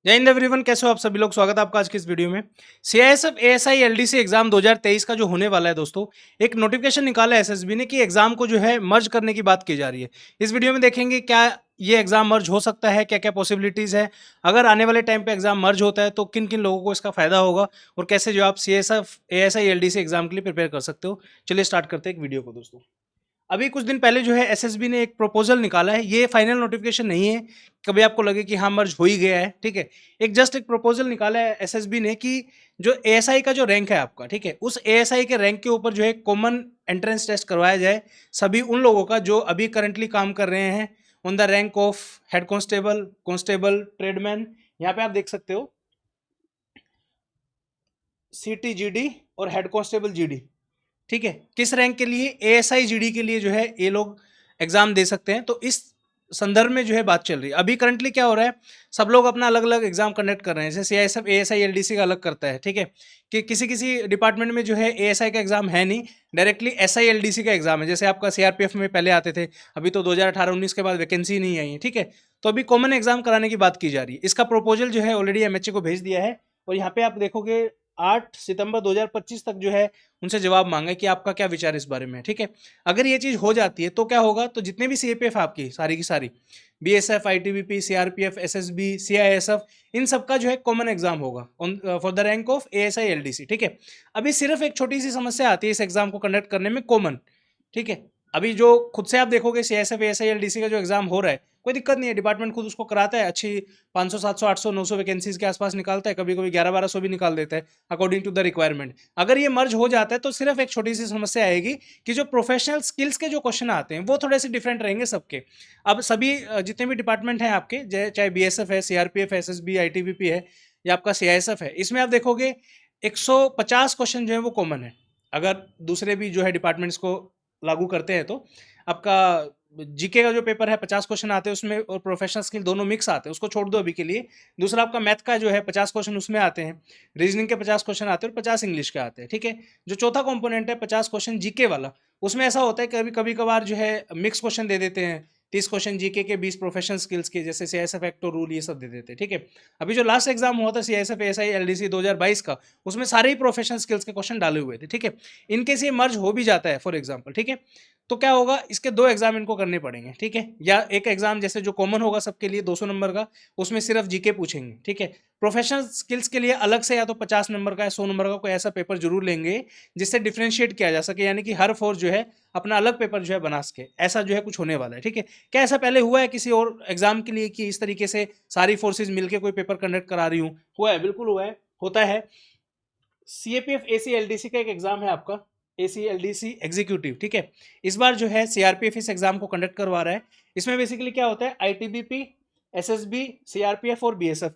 जय हिंद एवरीवन, कैसे हो आप सभी लोग। स्वागत है आपका आज की इस वीडियो में। सीआईएसएफ एएसआई एलडीसी एग्जाम 2023 का जो होने वाला है दोस्तों, एक नोटिफिकेशन निकाला है एसएसबी ने कि एग्जाम को जो है मर्ज करने की बात की जा रही है। इस वीडियो में देखेंगे क्या ये एग्जाम मर्ज हो सकता है, क्या क्या पॉसिबिलिटीज है, अगर आने वाले टाइम पे एग्जाम मर्ज होता है तो किन किन लोगों को इसका फायदा होगा और कैसे जो आप सीआईएसएफ एएसआई एलडीसी एग्जाम के लिए प्रिपेयर कर सकते हो। चलिए स्टार्ट करते हैं एक वीडियो को दोस्तों। अभी कुछ दिन पहले जो है एसएसबी ने एक प्रपोजल निकाला है। ये फाइनल नोटिफिकेशन नहीं है, कभी आपको लगे कि हाँ मर्ज हो ही गया है, ठीक है। एक जस्ट एक प्रपोजल निकाला है एसएसबी ने कि जो एएसआई का जो रैंक है आपका, ठीक है, उस एएसआई के रैंक के ऊपर जो है कॉमन एंट्रेंस टेस्ट करवाया जाए सभी उन लोगों का जो अभी करंटली काम कर रहे हैं on the rank of head constable, constable, tradesman. यहाँ पे आप देख सकते हो सीटी जीडी और हेड कांस्टेबल जीडी, ठीक है। किस रैंक के लिए? एएसआई जीडी के लिए जो है ये लोग एग्जाम दे सकते हैं। तो इस संदर्भ में जो है बात चल रही है। अभी करंटली क्या हो रहा है, सब लोग अपना अलग अलग एग्जाम कंडक्ट कर रहे हैं। जैसे सीआईएसएफ एएसआई एलडीसी का अलग करता है, ठीक है, कि किसी किसी डिपार्टमेंट में जो है एएसआई का एग्जाम है नहीं, डायरेक्टली एसआई एलडीसी का एग्जाम है। जैसे आपका सीआरपीएफ में पहले आते थे, अभी तो 2018-19 के बाद वैकेंसी नहीं आई है, ठीक है। तो अभी कॉमन एग्जाम कराने की बात की जा रही है। इसका प्रपोजल जो है ऑलरेडी एमएचए को भेज दिया है और यहाँ पे आप देखोगे 8 सितंबर 2025 तक जो है उनसे जवाब मांगा कि आपका क्या विचार इस बारे में है, ठीक है। अगर ये चीज़ हो जाती है तो क्या होगा, तो जितने भी सीएपीएफ आपकी सारी की सारी BSF, ITBP, CRPF, SSB, CISF, इन सबका जो है कॉमन एग्जाम होगा for the rank of ASI LDC, ठीक है। अभी सिर्फ एक छोटी सी समस्या आती है इस एग्जाम को कंडक्ट करने में, कॉमन, ठीक है। अभी जो खुद से आप देखोगे सीएसएफ एएसआई एलडीसी का जो एग्जाम हो रहा है, कोई दिक्कत नहीं है, डिपार्टमेंट खुद उसको कराता है, अच्छी 500 700 800 900 वैकेंसीज के आसपास निकालता है, कभी कभी 1100-1200 भी निकाल देता है अकॉर्डिंग टू द रिक्वायरमेंट। अगर ये मर्ज हो जाता है तो सिर्फ एक छोटी सी समस्या आएगी कि जो प्रोफेशनल स्किल्स के जो क्वेश्चन आते हैं वो थोड़े से डिफरेंट रहेंगे सबके। अब सभी जितने भी डिपार्टमेंट हैं आपके, चाहे बीएसएफ है, सीआरपीएफ है, एसएसबी, आईटीबीपी है या आपका सीआईएसएफ है, इसमें आप देखोगे 150 क्वेश्चन जो है वो कॉमन है। अगर दूसरे भी जो है डिपार्टमेंट्स को लागू करते हैं तो आपका जीके का जो पेपर है 50 क्वेश्चन आते हैं उसमें, और प्रोफेशनल स्किल दोनों मिक्स आते हैं, उसको छोड़ दो अभी के लिए। दूसरा आपका मैथ का जो है 50 क्वेश्चन उसमें आते हैं, रीजनिंग के 50 क्वेश्चन आते हैं और 50 इंग्लिश के आते हैं, ठीक है। जो चौथा कंपोनेंट है 50 क्वेश्चन जीके वाला, उसमें ऐसा होता है कभी कभी कभार जो है मिक्स क्वेश्चन दे देते हैं, 30 क्वेश्चन जीके के, 20 प्रोफेशनल स्किल्स के, जैसे सीआईएसएफ एक्ट और रूल, ये सब दे देते हैं, ठीक है। अभी जो लास्ट एग्जाम हुआ था सीआईएसएफ एएसआई एलडीसी 2022 का, उसमें सारे ही प्रोफेशनल स्किल्स के क्वेश्चन डाले हुए थे, ठीक है। इनकेस ये मर्ज हो भी जाता है फॉर एग्जाम्पल, ठीक है, तो क्या होगा, इसके दो एग्जाम इनको करने पड़ेंगे, ठीक है। या एक एग्जाम जैसे जो कॉमन होगा सबके लिए 200 नंबर का, उसमें सिर्फ जीके पूछेंगे, ठीक है। प्रोफेशनल स्किल्स के लिए अलग से या तो 50 नंबर का या 100 नंबर का कोई ऐसा पेपर जरूर लेंगे जिससे डिफ्रेंशिएट किया जा सके, यानी कि हर फोर्स जो है अपना अलग पेपर जो है बना सके। ऐसा जो है कुछ होने वाला है, ठीक है। क्या ऐसा पहले हुआ है किसी और एग्जाम के लिए कि इस तरीके से सारी फोर्सेज मिलकर कोई पेपर कंडक्ट करा रही हूँ? हुआ है, बिल्कुल हुआ है, होता है। सीएपीएफ एसी एलडीसी का एक एग्जाम है आपका, एसी एलडीसी एग्जीक्यूटिव, ठीक है। इस बार जो है सीआरपीएफ इस एग्जाम को कंडक्ट करवा रहा है। इसमें बेसिकली क्या होता है, आईटीबीपी, एसएसबी, सीआरपीएफ और बीएसएफ,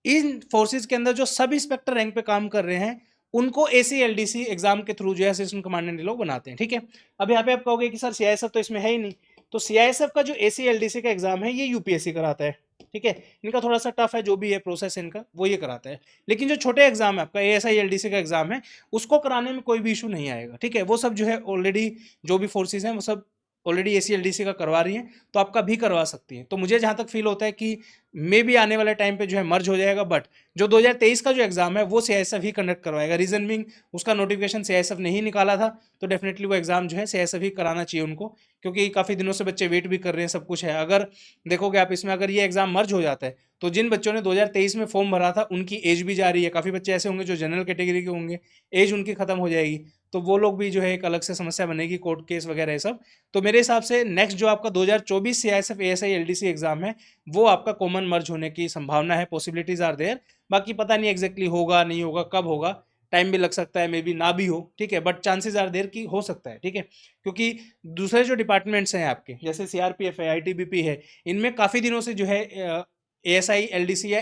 इन फोर्सेज के अंदर जो सब इंस्पेक्टर रैंक पे काम कर रहे हैं उनको एसी एलडीसी एग्जाम के थ्रू जो है असिस्टेंट कमांडेंट लोग बनाते हैं, ठीक है। अब यहाँ पे आप कहोगे कि सर सीआईएसएफ तो इसमें है ही नहीं, तो सीआईएसएफ का जो एसी एलडीसी का एग्जाम है ये यूपीएससी कराता है, ठीक है। इनका थोड़ा सा टफ है, जो भी है प्रोसेस इनका वो ये कराता है। लेकिन जो छोटे एग्जाम है आपका एएसआई एलडीसी का एग्जाम है, उसको कराने में कोई भी इशू नहीं आएगा, ठीक है। वो सब जो है ऑलरेडी जो भी फोर्सेज हैं वो सब ऑलरेडी एसी एलडीसी का करवा रही हैं, तो आपका भी करवा सकती हैं। तो मुझे जहां तक फील होता है कि मे भी आने वाले टाइम पे जो है मर्ज हो जाएगा, बट जो 2023 का जो एग्जाम है वो सीआईएसएफ ही कंडक्ट करवाएगा। रीजन बिंग, उसका नोटिफिकेशन सीआईएसएफ ने ही निकाला था, तो डेफिनेटली वो एग्जाम जो है सीआईएसएफ ही कराना चाहिए उनको, क्योंकि काफी दिनों से बच्चे वेट भी कर रहे हैं, सब कुछ है। अगर देखोगे आप इसमें, अगर ये एग्जाम मर्ज हो जाता है तो जिन बच्चों ने 2023 में फॉर्म भरा था उनकी एज भी जा रही है, काफी बच्चे ऐसे होंगे जो जनरल कैटेगरी के होंगे, एज उनकी खत्म हो जाएगी, तो वो लोग भी जो है एक अलग से समस्या बनेगी, कोर्ट केस वगैरह ये सब। तो मेरे हिसाब से नेक्स्ट जो आपका 2024 सीआईएसएफ एएसआई एलडीसी एग्जाम है वो आपका कॉमन मर्ज होने की संभावना है, पॉसिबिलिटीज आर देयर। बाकी पता नहीं एग्जैक्टली होगा नहीं होगा, कब होगा, टाइम भी लग सकता है, मे बी ना भी हो, ठीक है, बट चांसेस आर देयर कि हो सकता है, ठीक है। क्योंकि दूसरे जो डिपार्टमेंट्स हैं आपके, जैसे सीआरपीएफ है, आईटीबीपी है, इनमें काफ़ी दिनों से जो है एएसआई एलडीसी या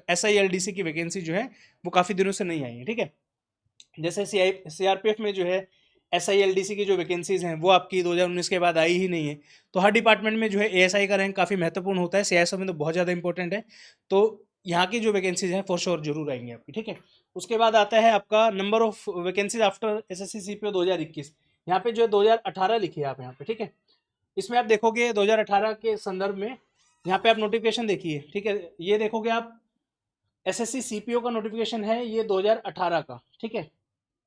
एसआई एलडीसी की वैकेंसी जो है वो काफ़ी दिनों से नहीं आई है, ठीक है। जैसे सीआरपीएफ में जो है एसआई एलडीसी की जो वैकेंसीज हैं वो आपकी 2019 के बाद आई ही नहीं है। तो हर डिपार्टमेंट में जो है एएसआई का रैंक काफ़ी महत्वपूर्ण होता है, सीआईएसएफ में तो बहुत ज़्यादा इंपॉर्टेंट है। तो यहाँ की जो वैकेंसीज हैं फॉर श्योर जरूर आएंगी आपकी, ठीक है। उसके बाद आता है आपका number of vacancies after SSC CPO 2021। यहाँ पे जो है 2018 लिखी है आप यहाँ पे, ठीक है। इसमें आप देखोगे 2018 के संदर्भ में, यहाँ पे आप नोटिफिकेशन देखिए, ठीक है, ये देखोगे आप एसएससी सीपीओ का नोटिफिकेशन है ये 2018 का, ठीक है,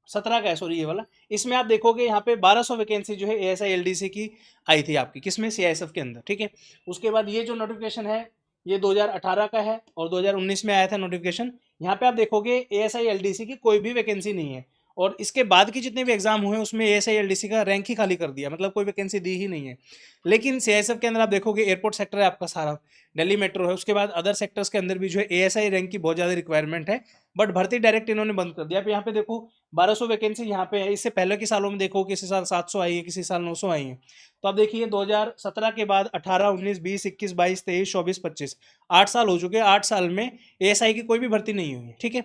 17 का है सॉरी ये वाला। इसमें आप देखोगे यहाँ पे 1200 वैकेंसी जो है एएसआई एलडीसी की आई थी आपकी, किसमें, सीआईएसएफ के अंदर, ठीक है। उसके बाद ये जो नोटिफिकेशन है ये 2018 का है और 2019 में आया था नोटिफिकेशन। यहाँ पे आप देखोगे एएसआई एलडीसी की कोई भी वैकेंसी नहीं है, और इसके बाद की जितने भी एग्जाम हुए उसमें एएसआई एलडीसी का रैंक ही खाली कर दिया, मतलब कोई वैकेंसी दी ही नहीं है। लेकिन सीआईएसएफ के अंदर आप देखोगे एयरपोर्ट सेक्टर है आपका सारा, दिल्ली मेट्रो है, उसके बाद अदर सेक्टर्स के अंदर भी जो है एएसआई रैंक की बहुत ज़्यादा रिक्वायरमेंट है, बट भर्ती डायरेक्ट इन्होंने बंद कर दिया। अब यहाँ पे देखो 1200 वैकेंसी यहाँ पे है, इससे पहले के सालों में देखो किसी साल 700 आई है, किसी साल 900 आई है। तो आप देखिए 2017 के बाद 18, 19, 20, 21, 22, 23, 24, 25, 8 साल हो चुके हैं। 8 साल में एएसआई की कोई भी भर्ती नहीं हुई है, ठीक है।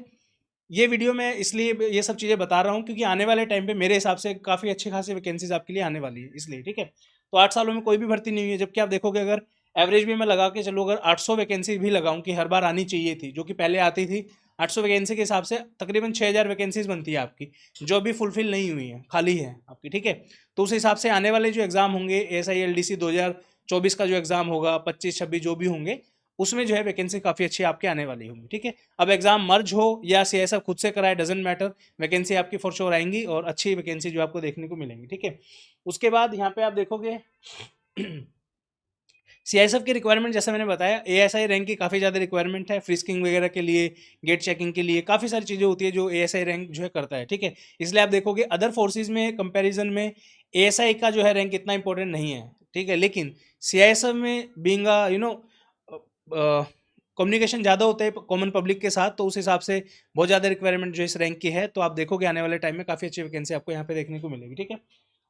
ये वीडियो मैं इसलिए ये सब चीज़ें बता रहा हूँ क्योंकि आने वाले टाइम पे मेरे हिसाब से काफ़ी अच्छी खासी वैकेंसीज आपके लिए आने वाली है, इसलिए, ठीक है। तो 8 सालों में कोई भी भर्ती नहीं हुई है, जबकि आप देखोगे अगर एवरेज भी मैं लगा के चलो, अगर 800 वैकेंसी भी लगाऊं कि हर बार आनी चाहिए थी, जो कि पहले आती थी, 800 वैकेंसी के हिसाब से तकरीबन 6000 वैकेंसीज बनती है आपकी, जो अभी फुलफिल नहीं हुई है, खाली है आपकी, ठीक है। तो उस हिसाब से आने वाले जो एग्जाम होंगे एएसआई एलडीसी 2024 का जो एग्जाम होगा, 25, 26 जो भी होंगे, उसमें जो है वैकेंसी काफ़ी अच्छी आपके आने वाली होंगी, ठीक है। अब एग्जाम मर्ज हो या सीआईएसएफ खुद से कराए, डजेंट मैटर, वैकेंसी आपकी फॉर श्योर आएंगी और अच्छी वैकेंसी जो आपको देखने को मिलेंगी, ठीक है। उसके बाद यहाँ पे आप देखोगे सीआईएसएफ की रिक्वायरमेंट, जैसा मैंने बताया, एएसआई रैंक की काफ़ी ज़्यादा रिक्वायरमेंट है, फ्रिस्किंग वगैरह के लिए, गेट चेकिंग के लिए, काफ़ी सारी चीज़ें होती है जो एएसआई रैंक जो है करता है, ठीक है। इसलिए आप देखोगे अदर फोर्सेज में कंपैरिजन में एएसआई का जो है रैंक इतना इंपॉर्टेंट नहीं है, ठीक है। लेकिन सीआईएसएफ में बीइंग कम्युनिकेशन ज़्यादा होता है कॉमन पब्लिक के साथ, तो उस हिसाब से बहुत ज़्यादा रिक्वायरमेंट जो इस रैंक की है, तो आप देखोगे आने वाले टाइम में काफ़ी अच्छी वैकेंसी आपको यहाँ पे देखने को मिलेगी, ठीक है।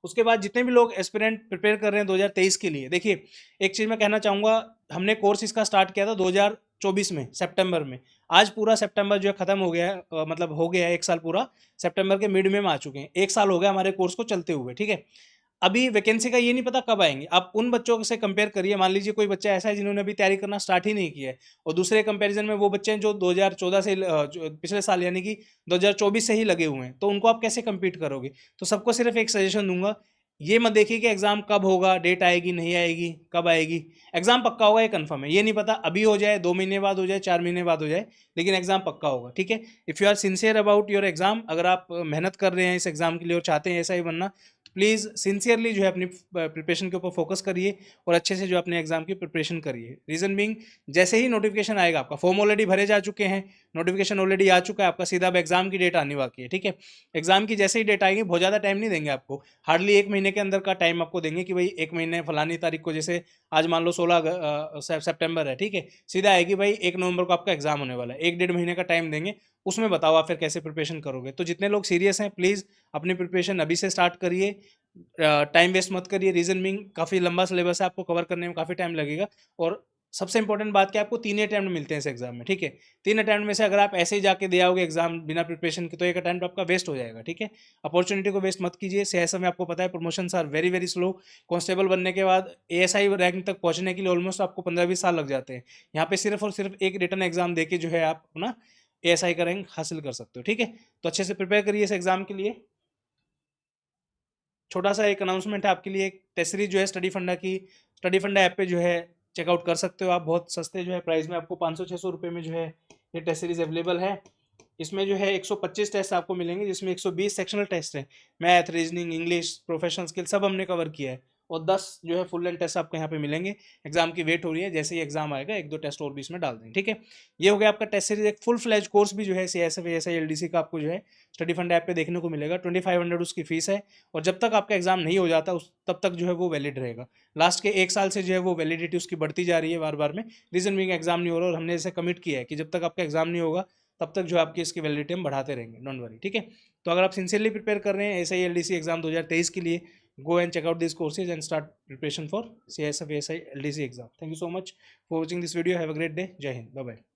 उसके बाद जितने भी लोग एस्पिरेंट प्रिपेयर कर रहे हैं 2023 के लिए, देखिए एक चीज़ मैं कहना चाहूँगा, हमने कोर्स इसका स्टार्ट किया था 2024 में सितंबर में। आज पूरा सितंबर जो है ख़त्म हो गया है, मतलब हो गया है 1 साल पूरा, सितंबर के मिड में हम आ चुके हैं, 1 साल हो गया हमारे कोर्स को चलते हुए, ठीक है। अभी वैकेंसी का ये नहीं पता कब आएंगे। आप उन बच्चों से कंपेयर करिए, मान लीजिए कोई बच्चा ऐसा है जिन्होंने अभी तैयारी करना स्टार्ट ही नहीं किया है, और दूसरे कंपैरिजन में वो बच्चे हैं जो 2014 से पिछले साल यानी कि 2024 से ही लगे हुए हैं, तो उनको आप कैसे compete करोगे। तो सबको सिर्फ एक सजेशन दूंगा, ये मत देखिए कि एग्जाम कब होगा, डेट आएगी नहीं आएगी, कब आएगी। एग्जाम पक्का होगा, ये कंफर्म है, ये नहीं पता अभी हो जाए, 2 महीने बाद हो जाए, 4 महीने बाद हो जाए, लेकिन एग्जाम पक्का होगा, ठीक है। If you are sincere about your exam, अगर आप मेहनत कर रहे हैं इस एग्जाम के लिए और चाहते हैं ऐसा ही बनना, प्लीज़ सिंसियरली जो है अपनी प्रिपरेशन के ऊपर फोकस करिए और अच्छे से जो अपने एग्जाम की प्रिपरेशन करिए। रीज़न बीइंग, जैसे ही नोटिफिकेशन आएगा, आपका फॉर्म ऑलरेडी भरे जा चुके हैं, नोटिफिकेशन ऑलरेडी आ चुका है आपका, सीधा अब एग्जाम की डेट आने बाकी है, ठीक है। एग्जाम की जैसे ही डेट आएगी, बहुत ज़्यादा टाइम नहीं देंगे आपको, हार्डली 1 महीने के अंदर का टाइम आपको देंगे कि भाई 1 महीने फलानी तारीख को, जैसे आज मान लो 16 सितंबर है, ठीक है, सीधा आएगी भाई 1 नवंबर को आपका एग्जाम होने वाला है, 1 डेढ़ महीने का टाइम देंगे, उसमें बताओ आप फिर कैसे प्रिपरेशन करोगे। तो जितने लोग सीरियस हैं प्लीज़ अपनी प्रिपरेशन अभी से स्टार्ट करिए, टाइम वेस्ट मत करिए। रीजन बीइंग काफ़ी लंबा सिलेबस है, आपको कवर करने में काफ़ी टाइम लगेगा, और सबसे इंपॉर्टेंट बात कि आपको 3 अटेम्प्ट मिलते हैं इस एग्जाम में, ठीक है। 3 अटेम्प्ट में से अगर आप ऐसे ही जाके दे आओगे एग्जाम बिना प्रिपरेशन के, तो एक अटेम्प्ट आपका वेस्ट हो जाएगा, ठीक है। अपॉर्चुनिटी को वेस्ट मत कीजिए। सीआईएसएफ में आपको पता है promotions are very very slow, constable बनने के बाद एएसआई रैंक तक पहुंचने के लिए ऑलमोस्ट आपको 15-20 साल लग जाते हैं। यहाँ पे सिर्फ और सिर्फ एक रिटर्न एग्जाम देके जो है आप अपना एएसआई का रैंक हासिल कर सकते हो, ठीक है। तो अच्छे से प्रिपेयर करिए इस एग्जाम के लिए। छोटा सा एक अनाउंसमेंट है आपके लिए, एक टेस्ट सीरीज जो है स्टडी फंडा की, स्टडी फंडा ऐप पे जो है चेकआउट कर सकते हो आप, बहुत सस्ते जो है प्राइस में, आपको 500-600 रुपये में जो है ये टेस्ट सीरीज अवेलेबल है। इसमें जो है 125 टेस्ट आपको मिलेंगे, जिसमें 120 सेक्शनल टेस्ट हैं, math, reasoning, English, professional skill सब हमने कवर किया है, और 10 जो है फुल लेंथ टेस्ट आपको यहाँ पे मिलेंगे। एग्जाम की वेट हो रही है, जैसे ही एग्जाम आएगा 1-2 टेस्ट और भी इसमें डाल देंगे, ठीक है। ये हो गया आपका टेस्ट सीरीज। एक फुल फ्लैज कोर्स भी जो है सीआईएसएफ एएसआई एलडीसी का आपको जो है स्टडी फंड ऐप पे देखने को मिलेगा। 2500 उसकी फीस है, और जब तक आपका एग्जाम नहीं हो जाता उस तब तक जो है वो वैलिड रहेगा। लास्ट के 1 साल से जो है वो वैलिडिटी उसकी बढ़ती जा रही है बार बार में, रीजन बीइंग एग्जाम नहीं हो रहा, और हमने इसे कमिट किया है कि जब तक आपका एग्जाम नहीं होगा तब तक जो आपकी इसकी वैलिडिटी हम बढ़ाते रहेंगे, डोंट वरी, ठीक है। तो अगर आप सिंसियरली प्रिपेयर कर रहे हैं एएसआई एलडीसी एग्जाम 2023 के लिए, go and check out these courses and start preparation for CISF ASI LDC exam. Thank you so much for watching this video. Have a great day. Jai Hind. Bye bye.